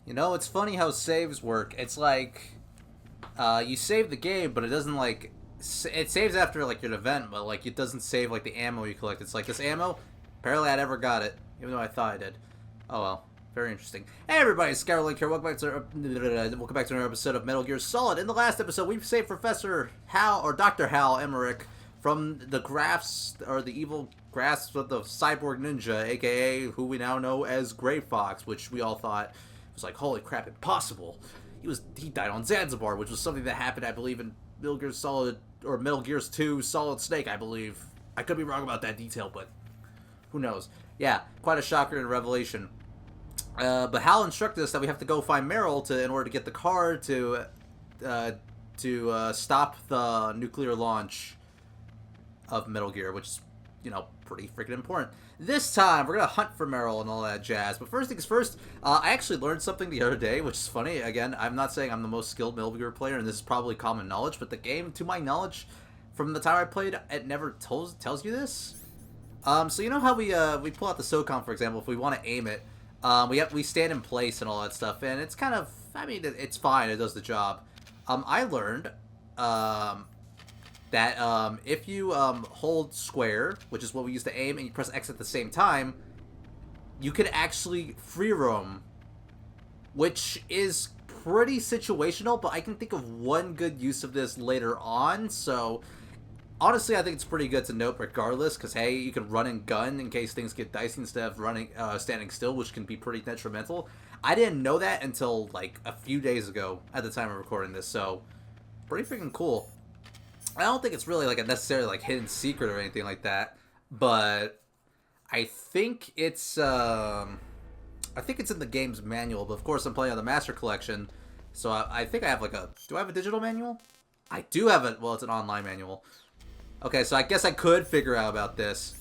You know, it's funny how saves work. It's like you save the game, but it doesn't like it saves after like your event, but like it doesn't save like the ammo you collect. It's like this ammo. Apparently, I never got it, even though I thought I did. Oh well, very interesting. Hey everybody, Skylarlink here. Welcome back to another episode of Metal Gear Solid. In the last episode, we saved Professor Hal or Doctor Hal Emmerich from the grasp or the evil grasp of the cyborg ninja, aka who we now know as Gray Fox, which we all thought was like, holy crap, impossible. He died on Zanzibar, which was something that happened, I believe, in Metal Gear Solid or Metal Gears 2 Solid Snake, I believe. I could be wrong about that detail, but who knows? Yeah, quite a shocker and revelation. But Hal instructed us that we have to go find Meryl in order to get the car to stop the nuclear launch of Metal Gear, which is, pretty freaking important. This time, we're going to hunt for Meryl and all that jazz. But first things first, I actually learned something the other day, which is funny. Again, I'm not saying I'm the most skilled Metal Gear player, and this is probably common knowledge, but the game, to my knowledge, from the time I played, it never tells you this. So you know how we pull out the SOCOM, for example, if we want to aim it, we stand in place and all that stuff, and it's kind of, I mean, it's fine, it does the job. I learned, that if you hold square, which is what we use to aim, and you press X at the same time, you can actually free roam, which is pretty situational, but I can think of one good use of this later on, so honestly I think it's pretty good to note regardless, because hey, you can run and gun in case things get dicey instead of standing still, which can be pretty detrimental. I didn't know that until like a few days ago at the time of recording this, so pretty freaking cool. I don't think it's really like a necessarily like hidden secret or anything like that, but I think it's in the game's manual. But of course, I'm playing on the Master Collection, so I think I have like a. Do I have a digital manual? I do have it. Well, it's an online manual. Okay, so I guess I could figure out about this.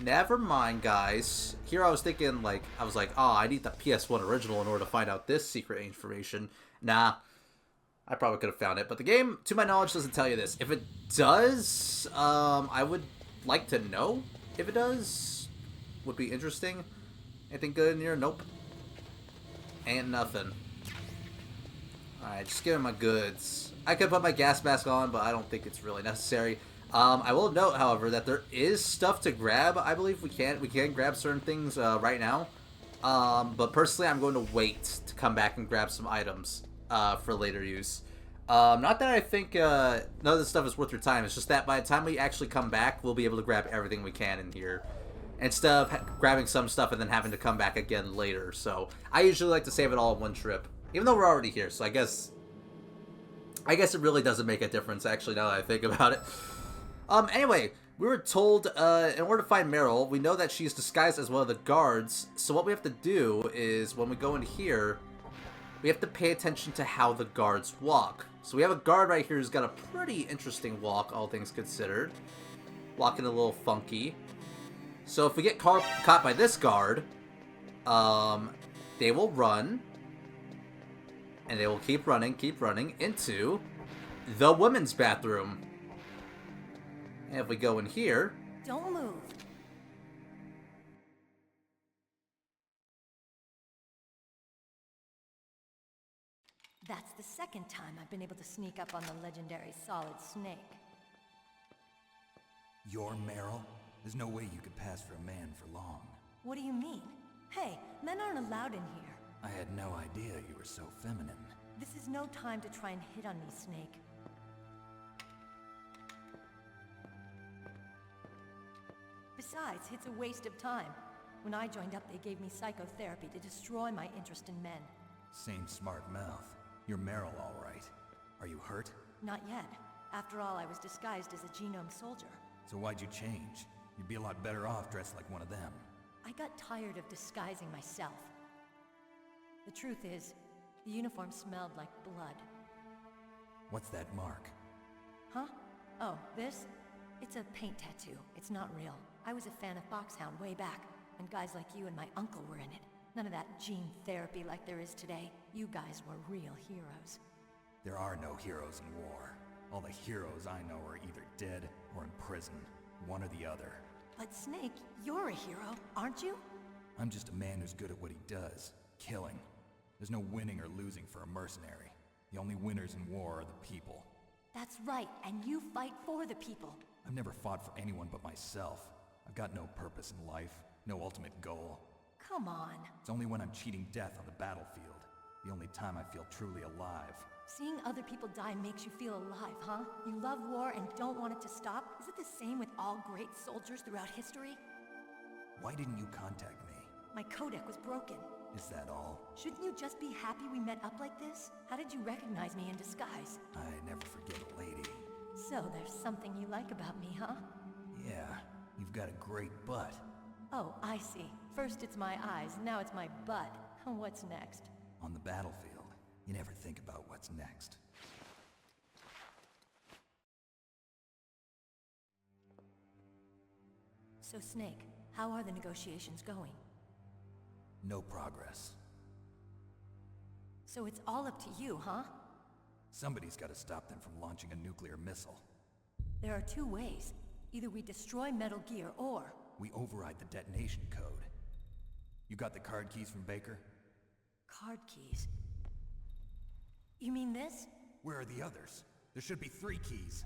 Never mind, guys. Here I was thinking I was like, oh, I need the PS1 original in order to find out this secret information. Nah. I probably could have found it, but the game, to my knowledge, doesn't tell you this. If it does, I would like to know if it does. Would be interesting. Anything good in here? Nope. Ain't nothing. Alright, just give me my goods. I could put my gas mask on, but I don't think it's really necessary. I will note, however, that there is stuff to grab. I believe we can grab certain things right now. But personally, I'm going to wait to come back and grab some items for later use. Not that I think none of this stuff is worth your time. It's just that by the time we actually come back, we'll be able to grab everything we can in here, instead of grabbing some stuff and then having to come back again later. So I usually like to save it all in one trip, even though we're already here. So I guess it really doesn't make a difference, actually, now that I think about it. Anyway, we were told in order to find Meryl, we know that she's disguised as one of the guards. So what we have to do is when we go in here, we have to pay attention to how the guards walk. So we have a guard right here who's got a pretty interesting walk, all things considered. Walking a little funky. So if we get caught by this guard, they will run. And they will keep running into the women's bathroom. And if we go in here... Don't move. That's the second time I've been able to sneak up on the legendary Solid Snake. You're Meryl? There's no way you could pass for a man for long. What do you mean? Hey, men aren't allowed in here. I had no idea you were so feminine. This is no time to try and hit on me, Snake. Besides, it's a waste of time. When I joined up, they gave me psychotherapy to destroy my interest in men. Same smart mouth. You're Meryl, all right. Are you hurt? Not yet. After all, I was disguised as a genome soldier. So why'd you change? You'd be a lot better off dressed like one of them. I got tired of disguising myself. The truth is, the uniform smelled like blood. What's that mark? Huh? Oh, this? It's a paint tattoo. It's not real. I was a fan of Foxhound way back, and guys like you and my uncle were in it. None of that gene therapy like there is today. You guys were real heroes. There are no heroes in war. All the heroes I know are either dead or in prison. One or the other. But Snake, you're a hero, aren't you? I'm just a man who's good at what he does. Killing. There's no winning or losing for a mercenary. The only winners in war are the people. That's right, and you fight for the people. I've never fought for anyone but myself. I've got no purpose in life, no ultimate goal. Come on. It's only when I'm cheating death on the battlefield. The only time I feel truly alive. Seeing other people die makes you feel alive, huh? You love war and don't want it to stop? Is it the same with all great soldiers throughout history? Why didn't you contact me? My codec was broken. Is that all? Shouldn't you just be happy we met up like this? How did you recognize me in disguise? I never forget a lady. So there's something you like about me, huh? Yeah, you've got a great butt. Oh, I see. First it's my eyes, now it's my butt. What's next? On the battlefield, you never think about what's next. So Snake, how are the negotiations going? No progress. So it's all up to you, huh? Somebody's got to stop them from launching a nuclear missile. There are two ways. Either we destroy Metal Gear, or... We override the detonation code. You got the card keys from Baker? Card keys? You mean this? Where are the others? There should be 3 keys.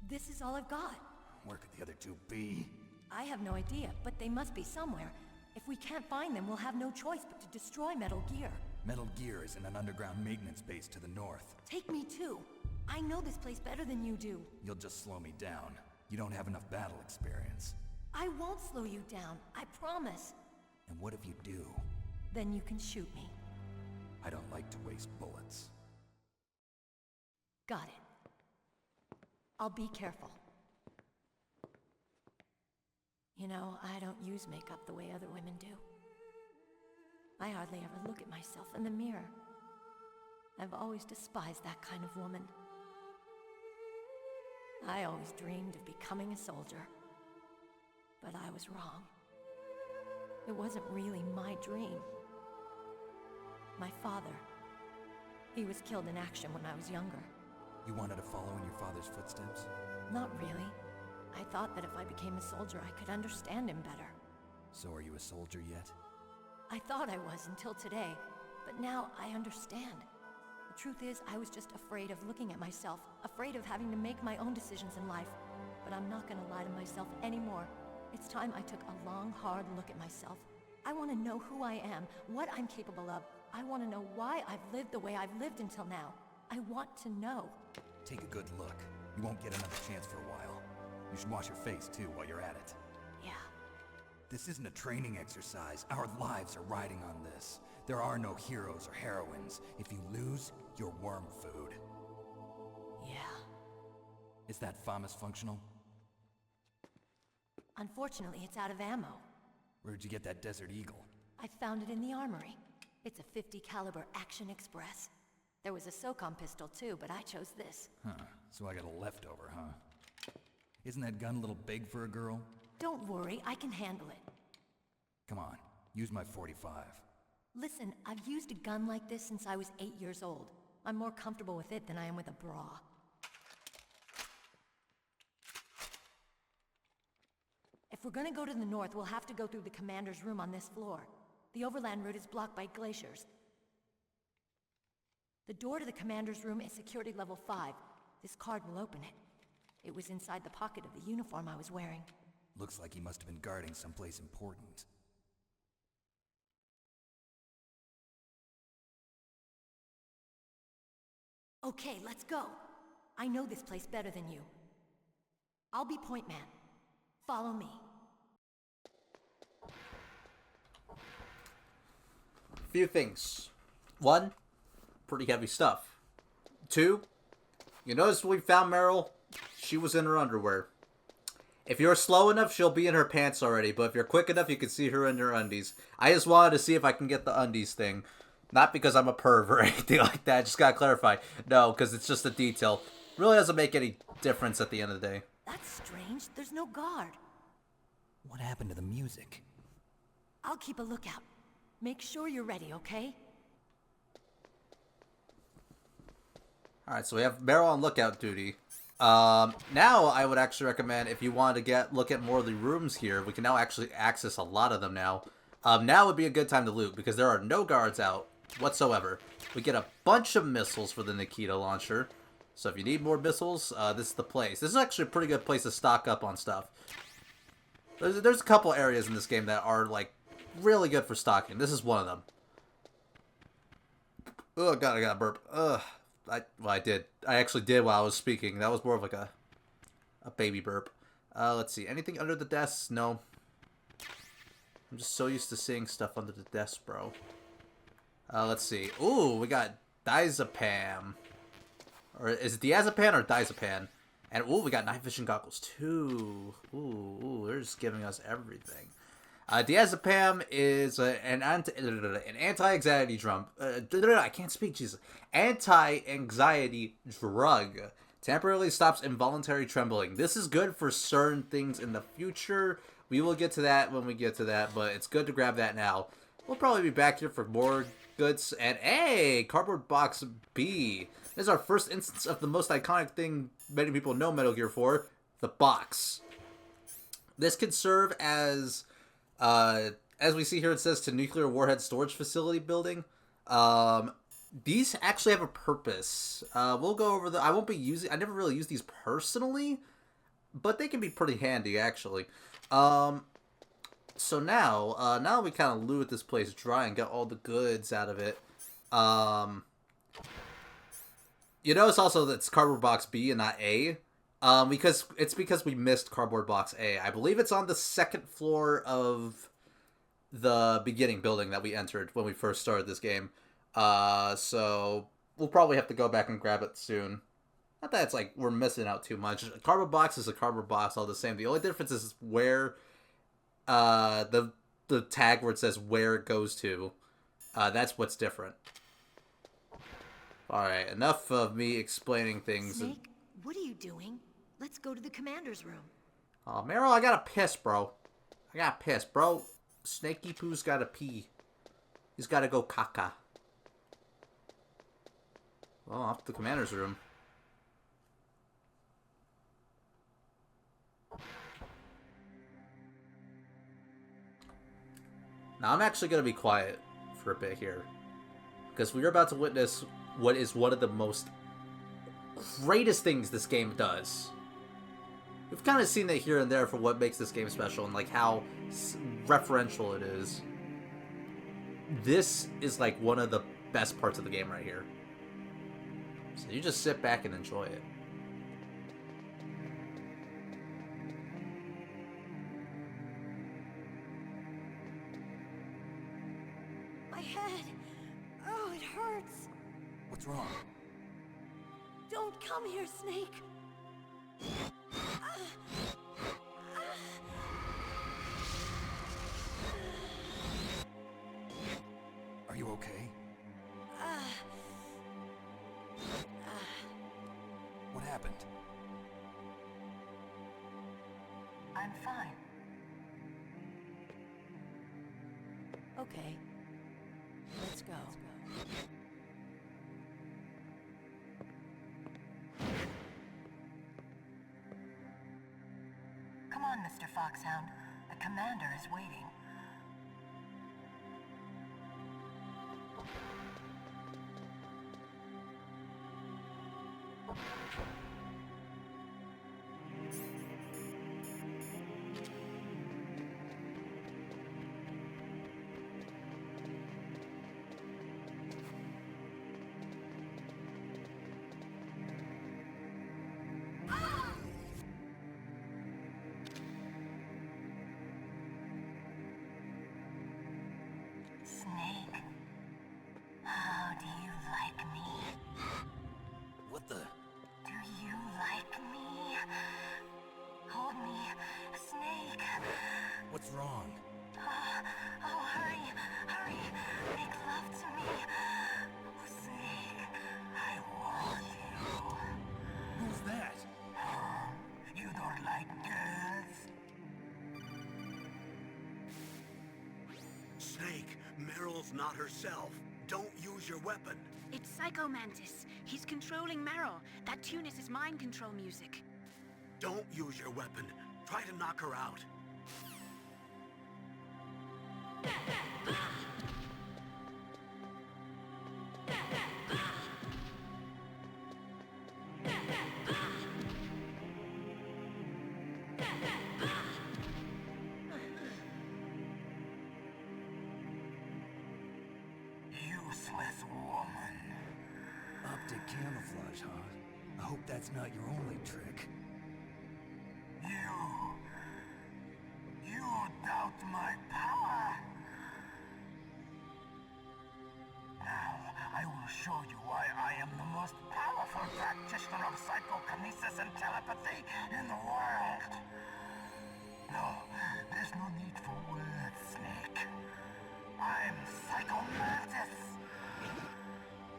This is all I've got. Where could the other 2 be? I have no idea, but they must be somewhere. If we can't find them, we'll have no choice but to destroy Metal Gear. Metal Gear is in an underground maintenance base to the north. Take me too. I know this place better than you do. You'll just slow me down. You don't have enough battle experience. I won't slow you down, I promise. And what if you do? Then you can shoot me. I don't like to waste bullets. Got it. I'll be careful. You know, I don't use makeup the way other women do. I hardly ever look at myself in the mirror. I've always despised that kind of woman. I always dreamed of becoming a soldier. But I was wrong. It wasn't really my dream. My father, he was killed in action when I was younger. You wanted to follow in your father's footsteps? Not really. I thought that if I became a soldier, I could understand him better. So are you a soldier yet? I thought I was until today, but now I understand. The truth is, I was just afraid of looking at myself, afraid of having to make my own decisions in life. But I'm not gonna lie to myself anymore. It's time I took a long, hard look at myself. I want to know who I am, what I'm capable of. I want to know why I've lived the way I've lived until now. I want to know. Take a good look. You won't get another chance for a while. You should wash your face, too, while you're at it. Yeah. This isn't a training exercise. Our lives are riding on this. There are no heroes or heroines. If you lose, you're worm food. Yeah. Is that FAMAS functional? Unfortunately, it's out of ammo. Where'd you get that Desert Eagle? I found it in the armory. It's a .50 caliber Action Express. There was a SOCOM pistol too, but I chose this. Huh, so I got a leftover, huh? Isn't that gun a little big for a girl? Don't worry, I can handle it. Come on, use my .45. Listen, I've used a gun like this since I was 8 years old. I'm more comfortable with it than I am with a bra. If we're gonna go to the north, we'll have to go through the commander's room on this floor. The overland route is blocked by glaciers. The door to the commander's room is security level 5. This card will open it. It was inside the pocket of the uniform I was wearing. Looks like he must have been guarding someplace important. Okay, let's go. I know this place better than you. I'll be point man. Follow me. Few things. 1, pretty heavy stuff. 2, you notice when we found Meryl? She was in her underwear. If you're slow enough, she'll be in her pants already, but if you're quick enough, you can see her in her undies. I just wanted to see if I can get the undies thing. Not because I'm a perv or anything like that, just gotta clarify. No, because it's just a detail. Really doesn't make any difference at the end of the day. That's strange. There's no guard. What happened to the music? I'll keep a lookout. Make sure you're ready, okay? Alright, so we have Meryl on lookout duty. Now I would actually recommend, if you want to look at more of the rooms here, we can now actually access a lot of them now. Now would be a good time to loot, because there are no guards out. whatsoever. We get a bunch of missiles for the Nikita launcher. So if you need more missiles, this is the place. This is actually a pretty good place to stock up on stuff. There's a couple areas in this game that are, like, really good for stocking. This is one of them. Oh, God, I got a burp. Ugh. I did. I actually did while I was speaking. That was more of like a baby burp. Let's see. Anything under the desks? No. I'm just so used to seeing stuff under the desk, bro. Let's see. Ooh, we got diazepam. Or is it diazepam or diazepam? And ooh, we got night vision goggles too. Ooh, they're just giving us everything. Diazepam is an anti-anxiety drug. I can't speak, Jesus. Anti-anxiety drug. Temporarily stops involuntary trembling. This is good for certain things in the future. We will get to that when we get to that, but it's good to grab that now. We'll probably be back here for more goods. And hey, Cardboard Box B. This is our first instance of the most iconic thing many people know Metal Gear for, the box. This can serve as we see here, it says to nuclear warhead storage facility building. These actually have a purpose. We'll go over I never really use these personally, but they can be pretty handy, actually. So now we kind of loot this place dry and get all the goods out of it. You notice also that it's Cardboard Box B and not A. Because we missed Cardboard Box A. I believe it's on the second floor of the beginning building that we entered when we first started this game. So we'll probably have to go back and grab it soon. Not that it's like we're missing out too much. A cardboard box is a cardboard box, all the same. The only difference is where the tag where it says where it goes to. That's what's different. Alright, enough of me explaining things. Snake, what are you doing? Let's go to the commander's room. Oh, Meryl, I gotta piss, bro. Bro. Snaky Poo's gotta pee. He's gotta go caca. Well, up to the commander's room. Now, I'm actually gonna be quiet for a bit here, because we're about to witness what is one of the most greatest things this game does. We've kind of seen it here and there for what makes this game special and like how referential it is. This is like one of the best parts of the game right here. So you just sit back and enjoy it. My head! Oh, it hurts! What's wrong? Don't come here, Snake! Are you okay? What happened? I'm fine. Okay. Let's go. Come on, Mr. Foxhound. The commander is waiting. Snake, how do you like me? What the? Do you like me? Hold me, Snake. What's wrong? Oh, hurry, hurry. Make love to me. Snake, I want you. Who's that? You don't like girls? Snake, Meryl's not herself. Don't use your weapon. It's Psycho Mantis. He's controlling Meryl. That tune is his mind control music. Don't use your weapon. Try to knock her out. Optic camouflage, huh? I hope that's not your only trick. You doubt my power? Now, I will show you why I am the most powerful practitioner of psychokinesis and telepathy in the world. No, there's no need for words, Snake. I'm Psycho Mantis.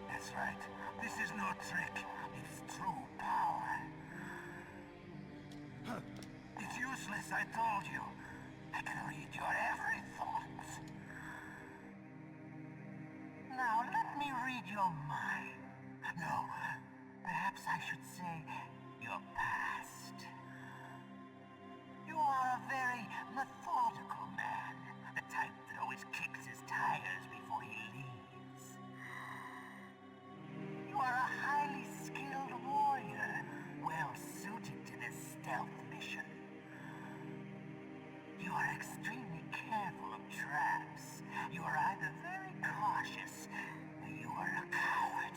That's right. This is no trick. It's true power. It's useless, I told you. I can read your every thought. Now, let me read your mind. No, perhaps I should say your past. You are a very methodical man. The type that always kicks his tires before he leaves. You are a highly skilled warrior, well suited to this stealth mission. You are extremely careful of traps. You are either very cautious, or you are a coward.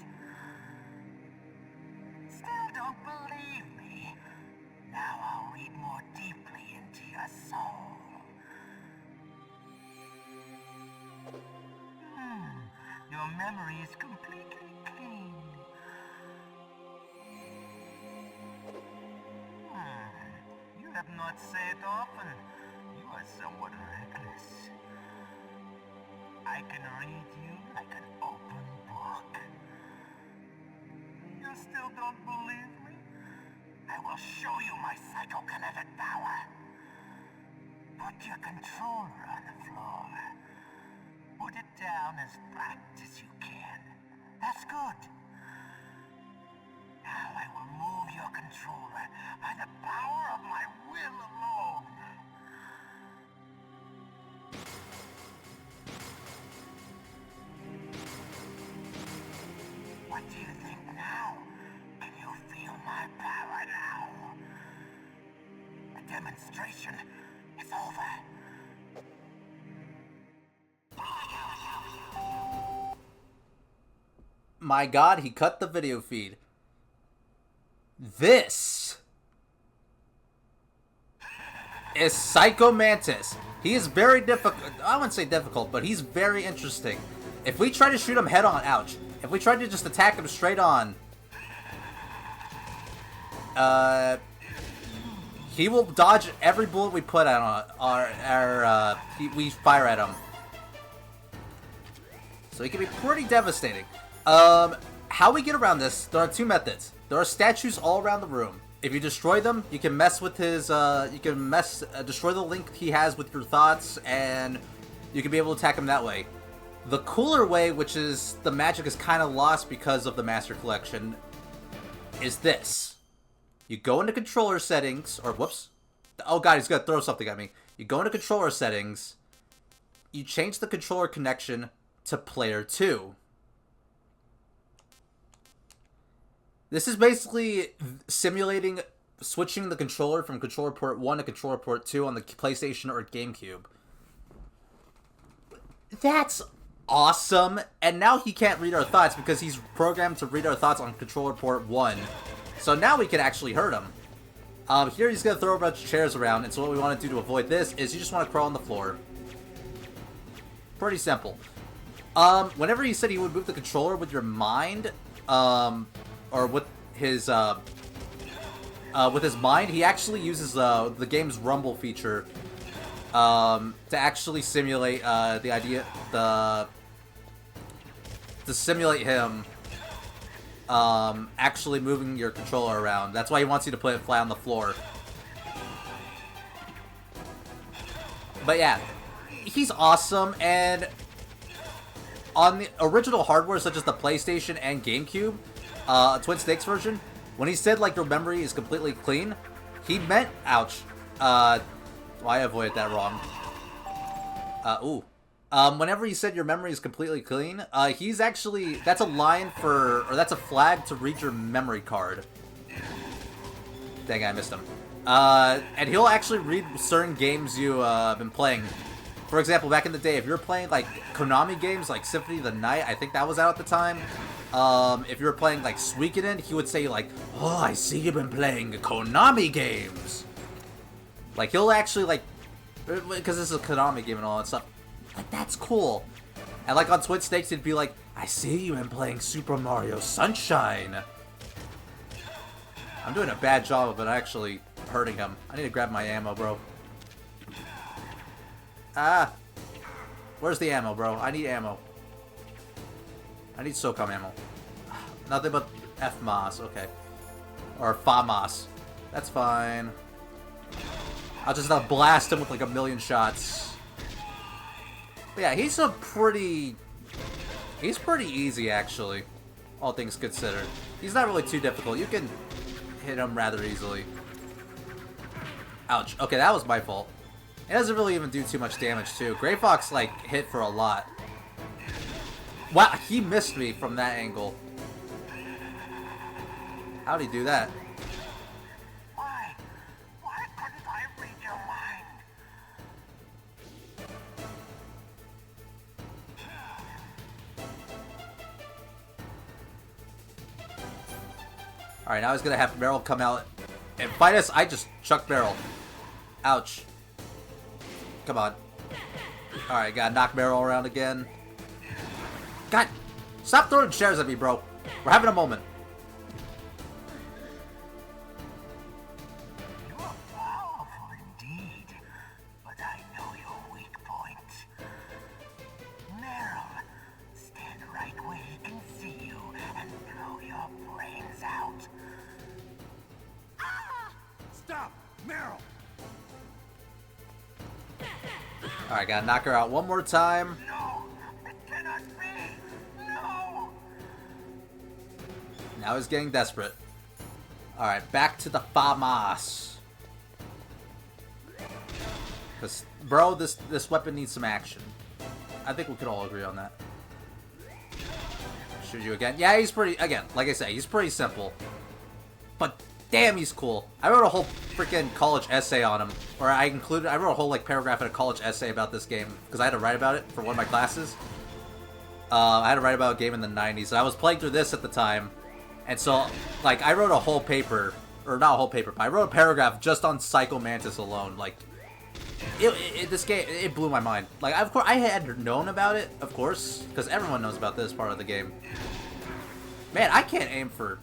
Still don't believe me? Now I'll read more deeply into your soul. Your memory is completely clean. You have not said often. You are somewhat reckless. I can read you like an open book. You still don't believe me? I will show you my psychokinetic power. Put your controller on the floor. Put it down as flat as you can. That's good. Now I will move your controller by the power of my will alone. What do you think now? Can you feel my power now? The demonstration is over. My god, he cut the video feed. This is Psycho Mantis. He is very difficult. I wouldn't say difficult, but he's very interesting. If we try to shoot him head on, ouch. If we try to just attack him straight on, he will dodge every bullet we put out on we fire at him. So he can be pretty devastating. How we get around this, there are two methods. There are statues all around the room. If you destroy them, you can mess with his, destroy the link he has with your thoughts, and you can be able to attack him that way. The cooler way, which is, the magic is kind of lost because of the Master Collection, is this. You go into controller settings, or whoops. Oh god, he's gonna throw something at me. You go into controller settings, you change the controller connection to player 2. This is basically simulating switching the controller from controller port 1 to controller port 2 on the PlayStation or GameCube. That's awesome! And now he can't read our thoughts because he's programmed to read our thoughts on controller port 1. So now we can actually hurt him. Here he's going to throw a bunch of chairs around, and so what we want to do to avoid this is you just want to crawl on the floor. Pretty simple. Whenever he said he would move the controller with your mind, or with his mind, he actually uses the game's rumble feature to actually simulate to simulate him actually moving your controller around. That's why he wants you to put it flat on the floor. But yeah, he's awesome, and on the original hardware such as the PlayStation and GameCube, Twin Snakes version, when he said like your memory is completely clean, he meant, ouch, I avoided that wrong. Whenever he said your memory is completely clean, he's actually, that's a line for, or that's a flag to read your memory card. Dang, I missed him. And he'll actually read certain games you've been playing. For example, back in the day, if you were playing like Konami games like Symphony of the Night, I think that was out at the time, if you were playing like Suikoden, he would say like, "Oh, I see you've been playing Konami games." Like he'll actually like, because this is a Konami game and all that stuff. Like that's cool. And like on Twin Snakes, it'd be like, "I see you've been playing Super Mario Sunshine." I'm doing a bad job of it actually hurting him. I need to grab my ammo, bro. Ah, where's the ammo, bro? I need ammo. I need SOCOM ammo. Nothing but FMAS, okay. Or FAMAS. That's fine. I'll just blast him with like a million shots. But yeah, he's pretty easy actually, all things considered. He's not really too difficult. You can hit him rather easily. Ouch. Okay, that was my fault. It doesn't really even do too much damage too. Gray Fox like hit for a lot. Wow, he missed me from that angle. How'd he do that? Why? Why couldn't I read your mind? Alright, now he's gonna have Meryl come out and fight us. I just chucked Meryl. Ouch. Come on. Alright, gotta knock Meryl around again. God, stop throwing chairs at me, bro. We're having a moment. You're powerful indeed, but I know your weak point. Meryl, stand right where he can see you and blow your brains out. Stop! Meryl! Alright, gotta knock her out one more time. No, it cannot be. No. Now he's getting desperate. Alright, back to the FAMAS. Because, bro, this weapon needs some action. I think we could all agree on that. Shoot you again. Yeah, he's pretty, again, like I say, he's pretty simple. But damn, he's cool. I wrote a whole freaking college essay on him. Or I wrote a whole like paragraph in a college essay about this game. Because I had to write about it for one of my classes. I had to write about a game in the 90s. And I was playing through this at the time. And so, like, I wrote a whole paper. Or not a whole paper, but I wrote a paragraph just on Psycho Mantis alone. Like, this game, it blew my mind. Like, of course, I had known about it, of course. Because everyone knows about this part of the game. Man, I can't aim for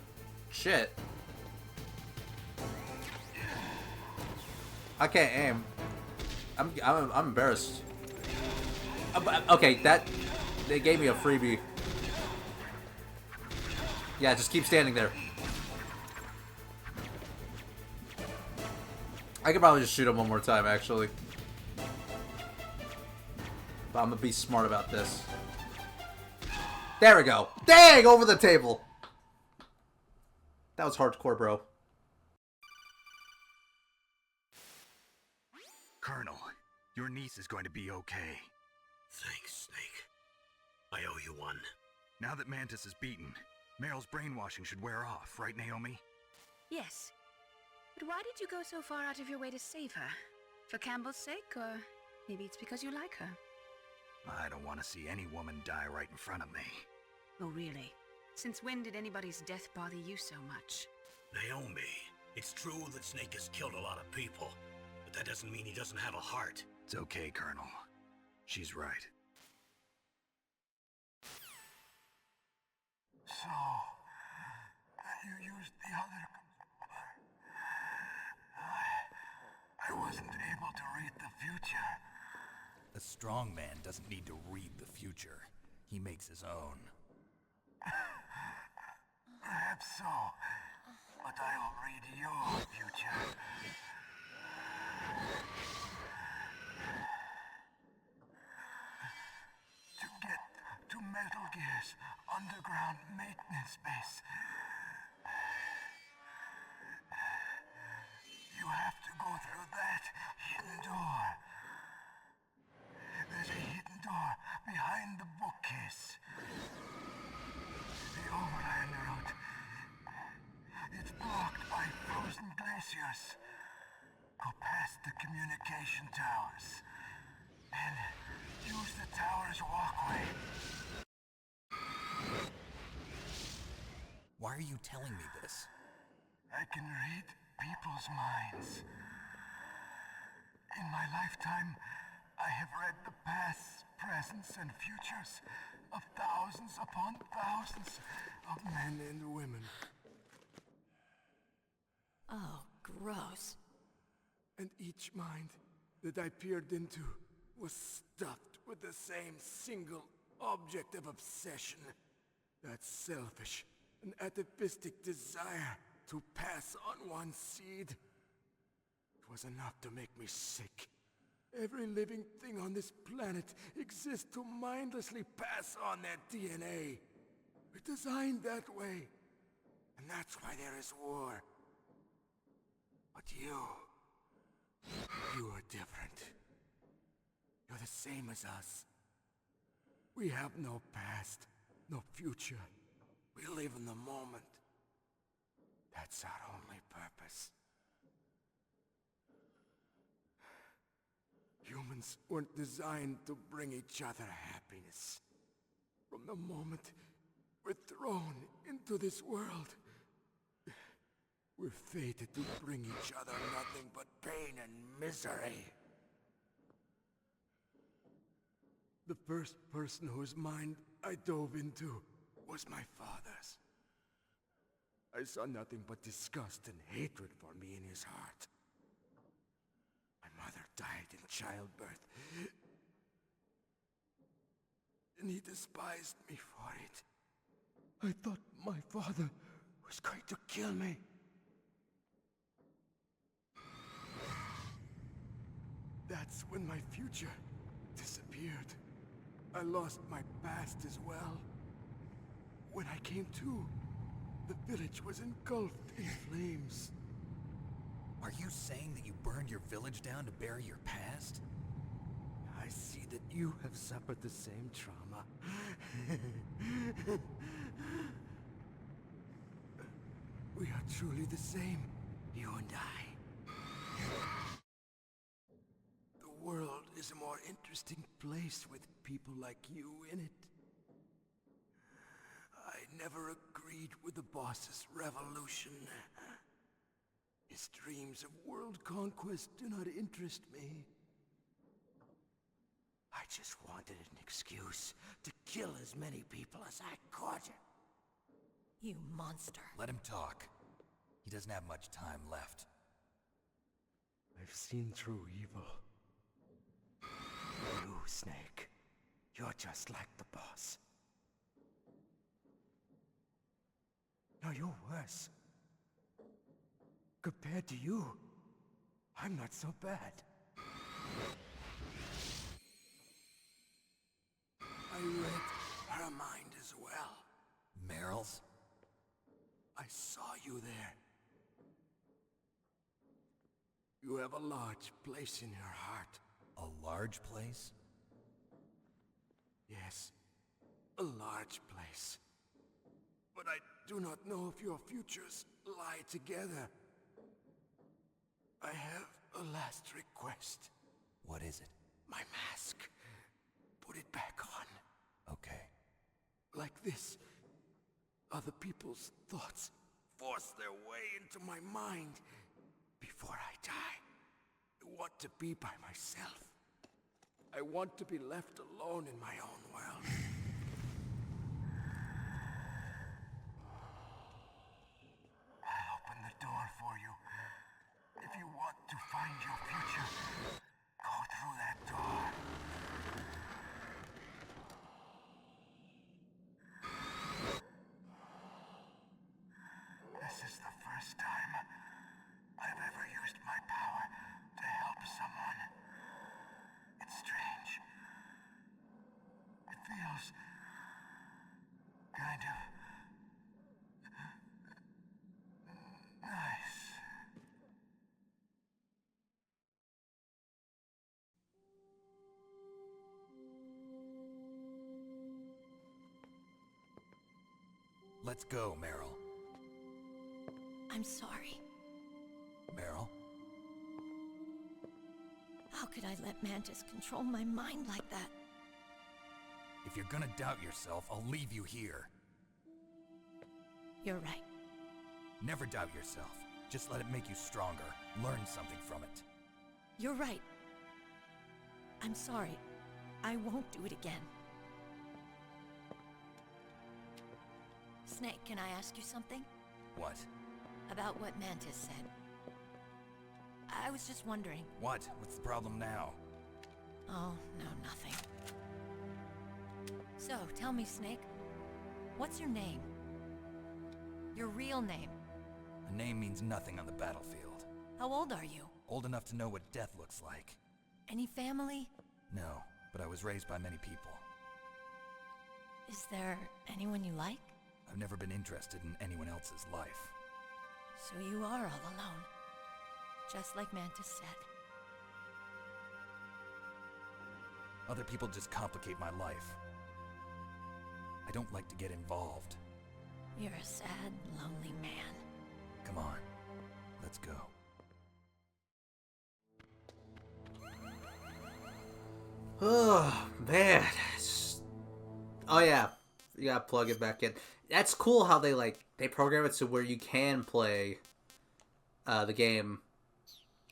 shit. I can't aim. I'm embarrassed. Okay, they gave me a freebie. Yeah, just keep standing there. I could probably just shoot him one more time, actually. But I'm gonna be smart about this. There we go. Dang, over the table. That was hardcore, bro. Colonel, your niece is going to be okay. Thanks, Snake. I owe you one. Now that Mantis is beaten, Meryl's brainwashing should wear off, right, Naomi? Yes. But why did you go so far out of your way to save her? For Campbell's sake, or maybe it's because you like her? I don't want to see any woman die right in front of me. Oh, really? Since when did anybody's death bother you so much? Naomi, it's true that Snake has killed a lot of people, but that doesn't mean he doesn't have a heart. It's okay, Colonel. She's right. So, you used the other... I wasn't able to read the future. A strong man doesn't need to read the future. He makes his own. Perhaps so, but I'll read your future. To get to Metal Gear's underground maintenance base, you have to go through that hidden door. There's a hidden door behind the bookcase. The overland route. It's blocked by frozen glaciers. Go past the communication towers. And use the tower's walkway. Why are you telling me this? I can read people's minds. In my lifetime, I have read the pasts, presents, and futures of thousands upon thousands of men and women. Oh, gross. And each mind that I peered into was stuffed with the same single object of obsession. That selfish and atavistic desire to pass on one seed. It was enough to make me sick. Every living thing on this planet exists to mindlessly pass on their DNA. We're designed that way. And that's why there is war. But you are different. You're the same as us. We have no past, no future. We live in the moment. That's our only purpose. Humans weren't designed to bring each other happiness. From the moment we're thrown into this world, we're fated to bring each other nothing but pain and misery. The first person whose mind I dove into was my father's. I saw nothing but disgust and hatred for me in his heart. My mother died in childbirth, and he despised me for it. I thought my father was going to kill me. That's when my future disappeared. I lost my past as well. When I came to, the village was engulfed in flames. Are you saying that you burned your village down to bury your past? I see that you have suffered the same trauma. We are truly the same, you and I. The world is a more interesting place with people like you in it. I never agreed with the boss's revolution. His dreams of world conquest do not interest me. I just wanted an excuse to kill as many people as I could. You monster. Let him talk. He doesn't have much time left. I've seen through evil. You, Snake, you're just like the boss. No, you're worse. Compared to you, I'm not so bad. I read her mind as well. Meryl's? I saw you there. You have a large place in her heart. A large place? Yes, a large place. But I do not know if your futures lie together. I have a last request. What is it? My mask. Put it back on. Okay. Like this, other people's thoughts force their way into my mind before I die. I want to be by myself. I want to be left alone in my own world. I'll open the door for you. If you want to find your future, go through that door. This is the first time I've ever used my power to help someone. It's strange. It feels kind of nice. Let's go, Meryl. I'm sorry. Meryl? How could I let Mantis control my mind like that? If you're gonna doubt yourself, I'll leave you here. You're right. Never doubt yourself. Just let it make you stronger. Learn something from it. You're right. I'm sorry. I won't do it again. Snake, can I ask you something? What? About what Mantis said. I was just wondering. What? What's the problem now? Oh, no, nothing. So, tell me, Snake. What's your name? Your real name. A name means nothing on the battlefield. How old are you? Old enough to know what death looks like. Any family? No, but I was raised by many people. Is there anyone you like? I've never been interested in anyone else's life. So you are all alone. Just like Mantis said. Other people just complicate my life. I don't like to get involved. You're a sad, lonely man. Come on, let's go. Oh, man. Oh, yeah. You gotta plug it back in. That's cool how they program it to where you can play the game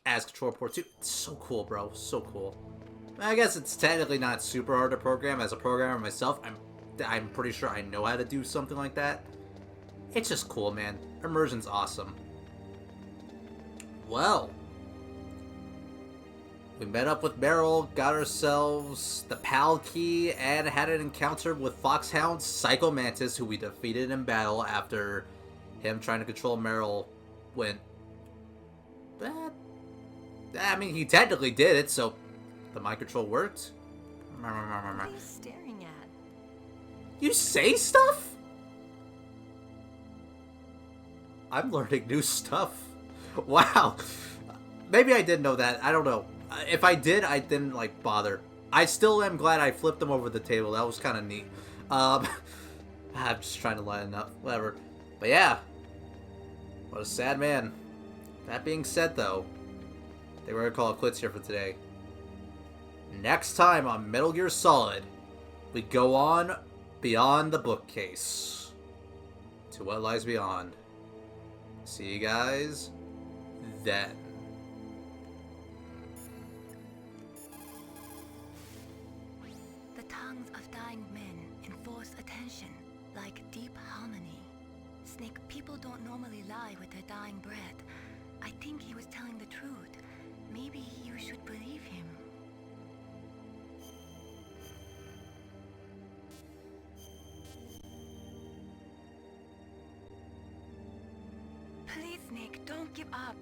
as Controller Port 2. It's so cool, bro. So cool. I guess it's technically not super hard to program. As a programmer myself, I'm pretty sure I know how to do something like that. It's just cool, man. Immersion's awesome. Well, we met up with Meryl, got ourselves the PAL key, and had an encounter with Foxhound Psycho Mantis, who we defeated in battle after him trying to control Meryl went... I mean, he technically did it, so the mind control worked. What are you staring at? You say stuff? I'm learning new stuff. Wow. Maybe I did know that. I don't know. If I did, I didn't, bother. I still am glad I flipped them over the table. That was kind of neat. I'm just trying to lighten up. Whatever. But yeah. What a sad man. That being said, though, I think we're going to call it quits here for today. Next time on Metal Gear Solid, we go on beyond the bookcase. To what lies beyond. See you guys then. The tongues of dying men enforce attention, like deep harmony. Snake, people don't normally lie with their dying breath. I think he was telling the truth. Maybe you should believe him. Please, Snake, don't give up.